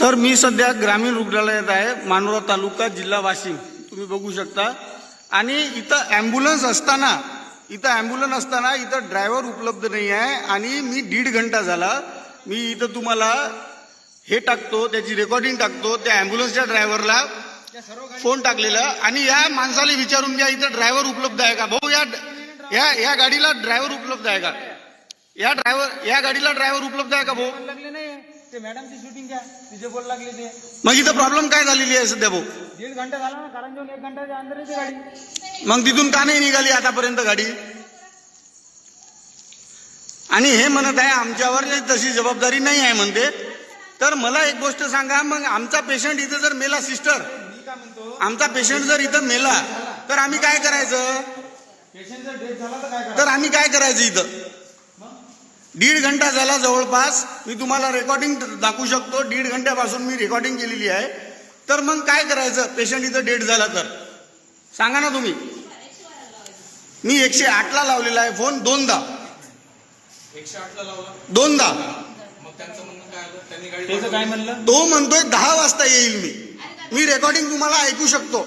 तर मी सध्या ग्रामीण रुग्णालयात आहे, मानोरा तालुका, जिल्हा वाशिम. तुम्ही बघू शकता. आणि इथं ॲम्ब्युलन्स असताना इथं ड्रायव्हर उपलब्ध नाही आहे. आणि मी 1.5 घंटा झाला मी इथं तुम्हाला हे टाकतो, त्याची रेकॉर्डिंग टाकतो, त्या ॲम्ब्युलन्सच्या ड्रायव्हरला फोन टाकलेला. आणि या माणसाला विचारून घ्या इथं ड्रायव्हर उपलब्ध आहे का. भाऊ या गाडीला ड्रायव्हर उपलब्ध आहे का. या गाडीला ड्रायव्हर उपलब्ध आहे का भाऊ. ते मॅडमची शूटिंग घ्या, तिचे बोल लागले ते. मग इथं प्रॉब्लेम काय झालेली आहे सध्या भाऊ. 1.5 घंटा झाला ना, कारण जाऊन 1 घंटाच्या अंदर येते गाडी. मग तिथून का नाही निघाली आतापर्यंत गाडी. आणि हे म्हणत आहे आमच्यावर तशी जबाबदारी नाही आहे म्हणते. तर मला एक गोष्ट सांगा, मग आमचा पेशंट इथं जर मेला, सिस्टर, मी काय म्हणतो, आमचा पेशंट जर इथं मेला तर आम्ही काय करायचं. पेशंट जर डेथ झाला तर काय करायचं. तर आम्ही काय करायचं इथं. 1.5 घंटा झाला जवळपास. मी तुम्हाला रेकॉर्डिंग दाखवू शकतो. 1.5 घंट्यापासून मी रेकॉर्डिंग केलेली आहे. तर मग काय करायचं, पेशंट इथं डेथ झाला तर सांगा ना तुम्ही. मी 108ला लावलेला आहे फोन, 2दा. 108ला लावला, 2दा. मग त्यांचं म्हणणं काय आलं, त्यांनी गाडी त्याचं काय म्हणलं. तो म्हणतोय 10 वाजता येईल. मी रेकॉर्डिंग तुम्हाला ऐकू शकतो.